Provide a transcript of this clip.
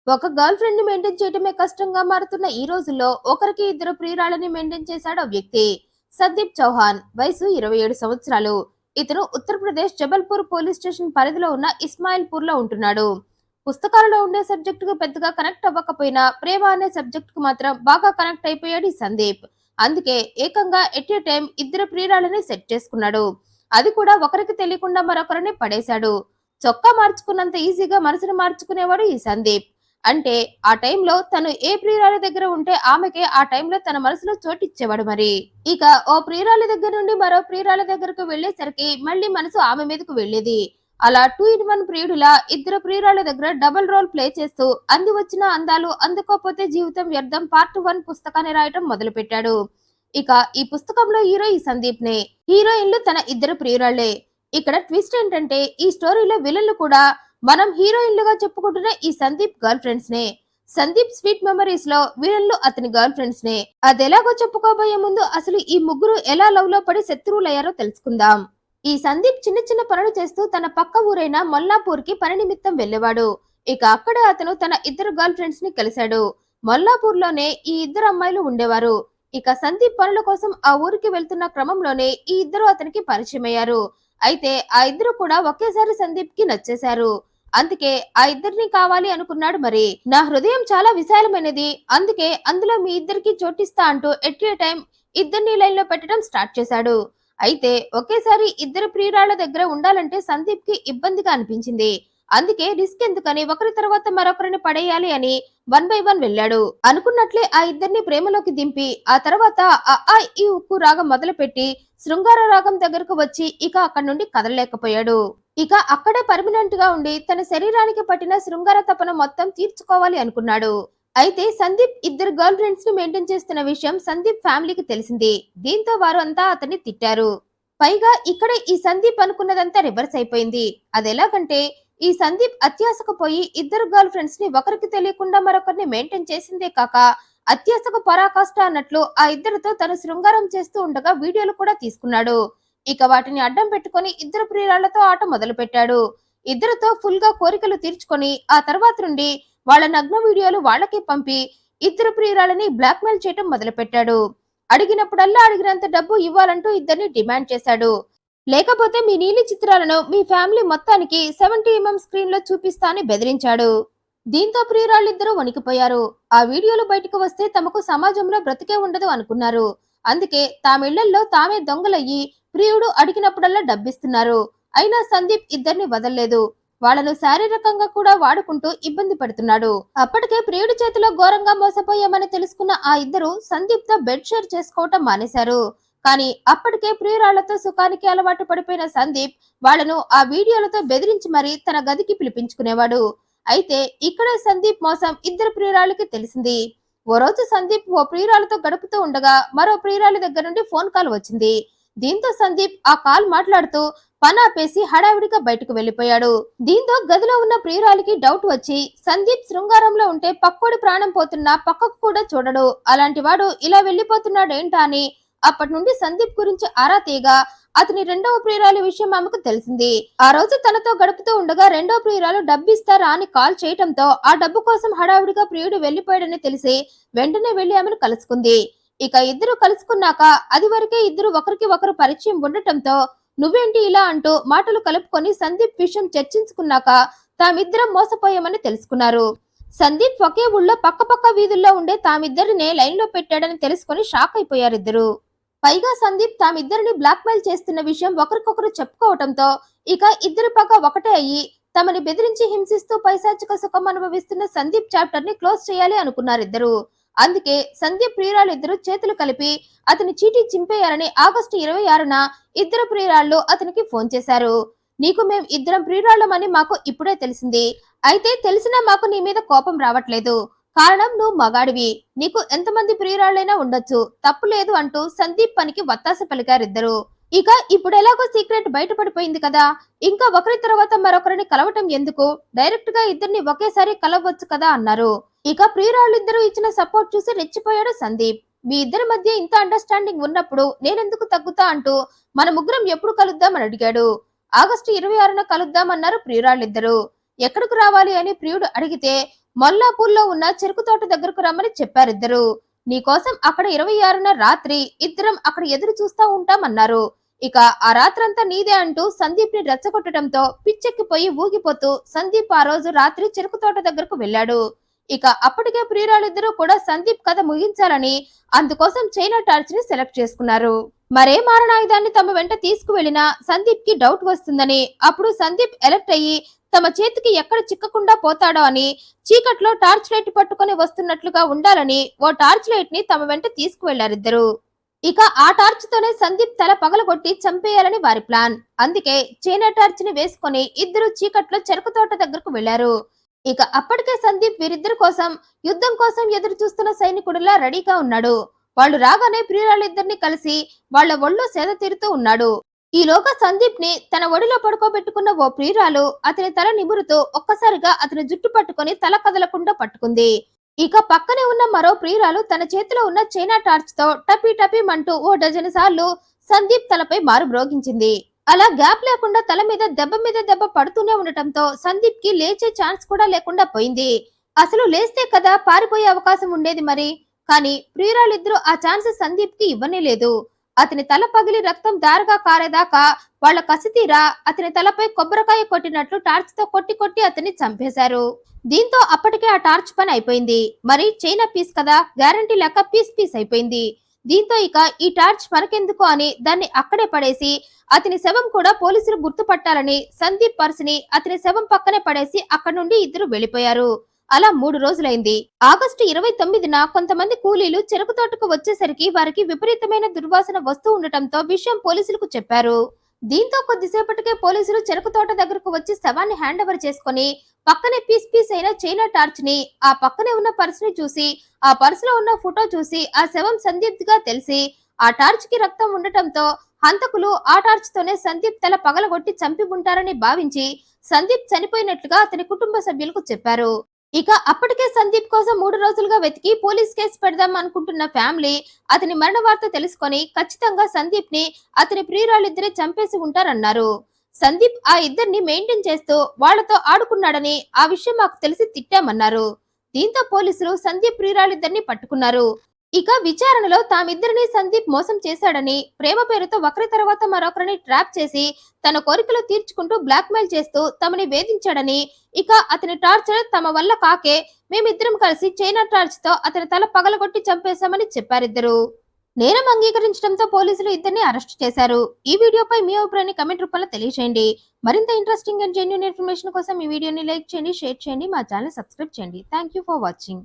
ఒక girl friend ని maintain చేయడమే కష్టంగా మారుతున్న ఈ రోజుల్లో ఒకరికి ఇద్దరు ప్రియురాలని మెయింటైన్ చేశాడు ఆ వ్యక్తి. సందీప్ చౌహాన్ వయసు 27 సంవత్సరాలు. ఇతను ఉత్తరప్రదేశ్ జబల్పూర్ పోలీస్ స్టేషన్ పరిధిలో ఉన్న ఇస్మాయిల్పూర్ లో ఉంటున్నాడు. పుస్తకాలలో ఉండే సబ్జెక్ట్ కు పెద్దగా కనెక్ట్ అవ్వకపోయినా ప్రేమ అనే సబ్జెక్ట్ కు మాత్రం బాగా కనెక్ట్ అయిపోయాడు ఈ సందీప్. అందుకే ఏకంగా ఎట్ ఏ టైం ఇద్దరు ప్రియురాలని సెట్ చేసుకున్నాడు. అది కూడా ఒకరికి తెలియకుండా మరొకరిని పడేశాడు. చొక్కా మార్చుకున్నంత ఈజీగా మనసును మార్చుకునేవాడు ఈ సందీప్. అంటే ఆ టైంలో తను ఏ ప్రియురాలి దగ్గర ఉంటే ఆమెకే ఆ టైంలో తన మనసులో చోటిచ్చేవాడు మరి. ఇక ఓ ప్రియురాలి దగ్గర నుండి మరో ప్రియురాలి దగ్గరకు వెళ్లేసరికి మళ్ళీ మనసు ఆమె మీదకు వెళ్లేది. అలా 2 in 1 ప్రియుడిలా ఇద్దరు ప్రియురాల దగ్గర డబుల్ రోల్ ప్లే చేస్తూ అంది వచ్చిన అందాలు అందుకోపోతే జీవితం వ్యర్థం పార్ట్ 1 పుస్తకాన్ని రాయటం మొదలుపెట్టాడు. ఇక ఈ పుస్తకంలో హీరో ఈ సందీప్ నే, హీరోయిన్లు తన ఇద్దరు ప్రియురాళ్లే. ఇక్కడ ట్విస్ట్ ఏంటంటే ఈ స్టోరీలో విలన్లు కూడా మనం హీరోయిన్లుగా చెప్పుకుంటున్న ఈ సందీప్ గర్ల్ ఫ్రెండ్స్ నే. సందీప్ స్వీట్ మెమరీస్ లో విలన్లు అతని గర్ల్ ఫ్రెండ్స్ నే. అదెలాగో చెప్పుకోబోయే ముందు అసలు ఈ ముగ్గురు ఎలా లవ్ లో పడి శత్రువులయ్యారో తెలుసుకుందాం. ఈ సందీప్ చిన్న చిన్న పనులు చేస్తూ తన పక్క ఊరైన మొల్లాపూర్ కి పని నిమిత్తం వెళ్లేవాడు. ఇక అక్కడ అతను తన ఇద్దరు గర్ల్ ఫ్రెండ్స్ ని కలిశాడు. మొల్లాపూర్ లోనే ఈ ఇద్దరు అమ్మాయిలు ఉండేవారు. ఇక సందీప్ పనుల కోసం ఆ ఊరికి వెళ్తున్న క్రమంలోనే ఈ ఇద్దరు అతనికి పరిచయం అయ్యారు. అయితే ఆ ఇద్దరు కూడా ఒకేసారి సందీప్ కి నచ్చేశారు. అందుకే ఆ ఇద్దరిని కావాలి అనుకున్నాడు మరి. నా హృదయం చాలా విశాలమైనది, అందుకే అందులో మీ ఇద్దరికి చోటిస్తా అంటూ ఎట్ ఏ టైం ఇద్దరిని లైన్ లో పెట్టడం స్టార్ట్ చేశాడు. అయితే ఒకేసారి ఇద్దరు ప్రియురాళ్ల దగ్గర ఉండాలంటే సందీప్ కి ఇబ్బందిగా అనిపించింది. అందుకే రిస్క్ ఎందుకని ఒకరి తర్వాత మరొకరిని పడేయాలి అని 1 by 1 వెళ్ళాడు. అనుకున్నట్లే ఆ ఇద్దరిని ప్రేమలోకి దింపి ఆ తర్వాత ఈ ఉక్కు రాగం మొదలుపెట్టి శృంగార రాగం దగ్గరకు వచ్చి ఇక అక్కడి నుండి కదలలేకపోయాడు. ఇక అక్కడే పర్మనెంట్ గా ఉండి తన శరీరానికి పట్టిన శృంగార తపన మొత్తం తీర్చుకోవాలి అనుకున్నాడు. అయితే సందీప్ ఇద్దరు గర్ల్ ఫ్రెండ్స్ ని మెయింటైన్ చేస్తున్న విషయం సందీప్ ఫ్యామిలీకి తెలిసింది. దీంతో వారు అంతా అతన్ని తిట్టారు. పైగా ఇక్కడే ఈ సందీప్ అనుకున్నదంతా రివర్స్ అయిపోయింది. అదెలాగంటే ఈ సందీప్ అత్యాశకు పోయి ఇద్దరు గర్ల్ ఫ్రెండ్స్ ని ఒకరికి తెలియకుండా మరొకరిని మెయింటైన్ చేసిందే కాక అత్యాశకు పరాకాష్ట అన్నట్లు ఆ ఇద్దరితో తను శృంగారం చేస్తూ ఉండగా వీడియోలు కూడా తీసుకున్నాడు. ఇక వాటిని అడ్డం పెట్టుకుని ఇద్దరు ప్రియురాళ్లతో ఆట మొదలు పెట్టాడు. ఇద్దరితో ఫుల్ గా కోరికలు తీర్చుకొని ఆ తర్వాత నుండి వాళ్ళ నగ్న వీడియోలు వాళ్ళకి పంపి ఇద్దరు ప్రియురాలని బ్లాక్ మెయిల్ చేయటం మొదలుపెట్టాడు. అడిగినప్పుడల్లా అడిగినంత డబ్బు ఇవ్వాలంటూ ఇద్దరిని డిమాండ్ చేశాడు. లేకపోతే మీ నీలి చిత్రాలను మీ ఫ్యామిలీ మొత్తానికి 70 mm స్క్రీన్ లో చూపిస్తా అని బెదిరించాడు. దీంతో ప్రియురాళ్ళిద్దరూ వణికిపోయారు. ఆ వీడియోలు బయటకు వస్తే తమకు సమాజంలో బ్రతికే ఉండదు అనుకున్నారు. అందుకే తామిళ్లల్లో తామే దొంగలయ్యి ప్రియుడు అడిగినప్పుడల్లా డబ్బిస్తున్నారు. అయినా సందీప్ ఇద్దరిని వదల్లేదు. వాళ్ళను శారీరకంగా కూడా వాడుకుంటూ ఇబ్బంది పడుతున్నాడు. అప్పటికే ప్రియుడి చేతిలో ఘోరంగా మోసపోయామని తెలుసుకున్న ఆ ఇద్దరు సందీప్ తో బెడ్ షేర్ చేసుకోవటం మానేశారు. కానీ అప్పటికే ప్రియురాళ్లతో సుఖానికి అలవాటు పడిపోయిన సందీప్ వాళ్లను ఆ వీడియోలతో బెదిరించి మరీ తన గదికి పిలిపించుకునేవాడు. అయితే ఇక్కడే సందీప్ మోసం ఇద్దరు ప్రియురాళ్ళకి తెలిసింది. ఓ రోజు సందీప్ ఓ ప్రియురాలతో గడుపుతూ ఉండగా మరో ప్రియురాలి దగ్గర నుండి ఫోన్ కాల్ వచ్చింది. దీంతో సందీప్ ఆ కాల్ మాట్లాడుతూ పని ఆపేసి హడావిడిగా బయటకు వెళ్లిపోయాడు. దీంతో గదిలో ఉన్న ప్రియురాలికి డౌట్ వచ్చి సందీప్ శృంగారంలో ఉంటే పక్కోడి ప్రాణం పోతున్నా పక్కకు కూడా చూడడు, అలాంటి వాడు ఇలా వెళ్లిపోతున్నాడేంటా అని అప్పటి నుండి సందీప్ గురించి ఆరా తీయగా అతని రెండవ ప్రియురాలి విషయం ఆమెకు తెలిసింది. ఆ రోజు తనతో గడుపుతూ ఉండగా రెండో ప్రియురాలు డబ్బిస్తారా అని కాల్ చేయటంతో ఆ డబ్బు కోసం హడావుడిగా ప్రియుడు వెళ్లిపోయాడని తెలిసి వెంటనే వెళ్లి ఆమెను కలుసుకుంది. ఇక ఇద్దరు కలుసుకున్నాక అది వరకే ఇద్దరు ఒకరికి ఒకరు పరిచయం ఉండటంతో నువ్వేంటి ఇలా అంటూ మాటలు కలుపుకొని సందీప్ విషయం చర్చించుకున్నాక తామిద్దరం మోసపోయామని తెలుసుకున్నారు. సందీప్ ఒకే ఊళ్ళో పక్క వీధుల్లో ఉండే తామిద్దరినే లైన్ లో పెట్టాడని తెలుసుకుని షాక్ అయిపోయారిద్దరు. పైగా సందీప్ తామిద్దరిని బ్లాక్ మెయిల్ చేస్తున్న విషయం ఒకరికొకరు చెప్పుకోవటంతో ఇక ఇద్దరి పక్క ఒకటే అయ్యి తమని బెదిరించి హింసిస్తూ పైశాచిక సుఖం అనుభవిస్తున్న సందీప్ చాప్టర్ ని క్లోజ్ చేయాలి అనుకున్నారిద్దరు. అందుకే సందీప్ ప్రియురాలిద్దరూ చేతులు కలిపి అతని చీటీ చింపేయాలని ఆగస్టు 26న ఇద్దరు ప్రియురాళ్లు అతనికి ఫోన్ చేశారు. నీకు మేం ఇద్దరం ప్రియురాళ్లమని మాకు ఇప్పుడే తెలిసింది. అయితే తెలిసినా మాకు నీ మీద కోపం రావట్లేదు. కారణం నువ్వు మగాడివి, నీకు ఎంతమంది ప్రియురాళ్ళైనా ఉండొచ్చు, తప్పు లేదు అంటూ సందీప్ పనికి వత్తాస పలికారిద్దరు. ఇక ఇప్పుడు ఎలాగో సీక్రెట్ బయటపడిపోయింది కదా, ఇంకా ఒకరి తర్వాత మరొకరిని కలవటం ఎందుకు, డైరెక్ట్ గా ఇద్దరిని ఒకేసారి కలవచ్చు కదా అన్నారు. ఇక ప్రియురాళ్ళిద్దరూ ఇచ్చిన సపోర్ట్ చూసి రెచ్చిపోయాడు సందీప్. మీ ఇద్దరి మధ్య ఇంత అండర్స్టాండింగ్ ఉన్నప్పుడు నేనెందుకు తగ్గుతా అంటూ మన ముగ్గురం ఎప్పుడు కలుద్దామని అడిగాడు. ఆగస్టు 26న కలుద్దామన్నారు ప్రియురాళ్ళిద్దరూ. ఎక్కడికి రావాలి అని ప్రియుడు అడిగితే మొల్లాపూర్లో ఉన్న చెరుకు తోట దగ్గరకు రమ్మని చెప్పారిద్దరు. నీకోసం అక్కడ 26న రాత్రి ఇద్దరం అక్కడ ఎదురు చూస్తా ఉంటామన్నారు. ఇక ఆ రాత్రంతా నీదే అంటూ సందీప్ ని రెచ్చగొట్టడంతో పిచ్చెక్కిపోయి ఊగిపోతూ సందీప్ ఆ రోజు రాత్రి చెరుకు తోట దగ్గరకు వెళ్ళాడు. ఇక అప్పటికే ప్రియురాలిద్దరూ కూడా సందీప్ కథ ముగించాలని అందుకోసం చైనా టార్చ్ ని సెలెక్ట్ చేసుకున్నారు. మరే మారణాయుధాన్ని తమ వెంట తీసుకువెళ్లినా సందీప్ కి డౌట్ వస్తుందని, అప్పుడు సందీప్ ఎలర్ట్ అయ్యి తమ చేతికి ఎక్కడ చిక్కకుండా పోతాడో అని చీకట్లో టార్చ్ లైట్ పట్టుకొని వస్తున్నట్లుగా ఉండాలని ఓ టార్చ్ లైట్ ని తమ వెంట తీసుకువెళ్లారిద్దరు. ఇక ఆ టార్చ్ తోనే సందీప్ తల పగలగొట్టి చంపేయాలని వారి ప్లాన్. అందుకే చైనా టార్చ్ ని వేసుకొని ఇద్దరు చీకట్లో చెరుకు తోట దగ్గరకు వెళ్లారు. ఇక అప్పటికే సందీప్ వీరిద్దరి కోసం యుద్ధం కోసం ఎదురు చూస్తున్న సైనికుడిలా రెడీగా ఉన్నాడు. వాళ్ళు రాగానే ప్రియురాలిద్దరిని కలిసి వాళ్ల ఒళ్ళో సేద తీరుతూ ఉన్నాడు. ఈలోగా సందీప్ ని తన ఒడిలో పడుకోబెట్టుకున్న ఓ ప్రియురాలు అతని తల నిమురుతూ ఒక్కసారిగా అతని జుట్టు పట్టుకొని తల కదలకుండా పట్టుకుంది. ఇక పక్కనే ఉన్న మరో ప్రియురాలు తన చేతిలో ఉన్న చైనా టార్చ్ తో టపీ టపీ మంటూ ఓ డజన్ సార్లు సందీప్ తలపై మారు మ్రోగించింది. అలా గ్యాప్ లేకుండా తల మీద దెబ్బ పడుతూనే ఉండటంతో సందీప్ కి లేచే ఛాన్స్ కూడా లేకుండా పోయింది. అసలు లేస్తే కదా పారిపోయే అవకాశం ఉండేది మరి. కానీ ప్రియురాలిద్దరూ ఆ ఛాన్స్ సందీప్ కి ఇవ్వనే లేదు. అతని తల పగిలి రక్తం దారగా కారేదాకా వాళ్ల కసితీరా అతని తలపై కొబ్బరికాయ కొట్టినట్లు టార్చ్ తో కొట్టి కొట్టి అతన్ని చంపేశారు. దీంతో అప్పటికే ఆ టార్చ్ పని అయిపోయింది. మరి చైనా పీస్ కదా, గ్యారంటీ లేక పీస్ అయిపోయింది. దీంతో ఇక ఈ టార్చ్ మనకెందుకు అని దాన్ని అక్కడే పడేసి అతని శవం కూడా పోలీసులు గుర్తుపట్టాలని సందీప్ పర్సుని అతని శవం పక్కనే పడేసి అక్కడి నుండి ఇద్దరు వెళ్లిపోయారు. అలా 3 రోజులైంది. ఆగస్టు 29న కొంతమంది కూలీలు చెరుకు తోటకు వచ్చేసరికి వారికి విపరీతమైన దుర్వాసన వస్తూ ఉండటంతో విషయం పోలీసులకు చెప్పారు. దీంతో కొద్దిసేపటికే పోలీసులు చెరుకు తోట దగ్గరకు వచ్చి శవాన్ని హ్యాండ్ ఓవర్ చేసుకుని పక్కనే పీస్ అయిన చైనా టార్చ్ ని, ఆ పక్కనే ఉన్న పర్సుని చూసి ఆ పర్సులో ఉన్న ఫోటో చూసి ఆ శవం సందీప్ గా తెలిసి ఆ టార్చ్ కి రక్తం ఉండటంతో హంతకులు ఆ టార్చ్ తోనే సందీప్ తల పగలగొట్టి చంపి ఉంటారని భావించి సందీప్ చనిపోయినట్లుగా అతని కుటుంబ సభ్యులకు చెప్పారు. ఇక అప్పటికే సందీప్ కోసం 3 రోజులుగా వెతికి పోలీస్ కేసు పెడదాం అనుకుంటున్న ఫ్యామిలీ అతని మరణ వార్త తెలుసుకొని ఖచ్చితంగా సందీప్ ని అతని ప్రియురాలిద్దరే చంపేసి ఉంటారన్నారు. సందీప్ ఆ ఇద్దరిని మెయింటైన్ చేస్తూ వాళ్లతో ఆడుకున్నాడని ఆ విషయం మాకు తెలిసి తిట్టామన్నారు. దీంతో పోలీసులు సందీప్ ప్రియురాలిద్దరిని పట్టుకున్నారు. ఇక విచారణలో తామిద్దరిని సందీప్ మోసం చేశాడని, ప్రేమ పేరుతో ఒకరి తర్వాత మరొకరిని ట్రాప్ చేసి తన కోరికలు తీర్చుకుంటూ బ్లాక్ మెయిల్ చేస్తూ తమని వేధించాడని, ఇక అతని టార్చర్ తమ వల్ల కాకే మేమిద్దరం కలిసి చైనా టార్చ్ తో అతని తల పగలగొట్టి చంపేశామని చెప్పారిద్దరు. నేరం అంగీకరించడంతో పోలీసులు ఇద్దరిని అరెస్ట్ చేశారు. ఈ వీడియోపై మీ అభిప్రాయాన్ని కమెంట్ రూపంలో తెలియజేయండి. మరింత ఇంట్రెస్టింగ్ అండ్ జెన్యూన్ ఇన్ఫర్మేషన్ కోసం ఈ వీడియోని లైక్ చేయండి, షేర్ చేయండి, మా ఛానల్ సబ్స్క్రైబ్ చేయండి. Thank you for watching.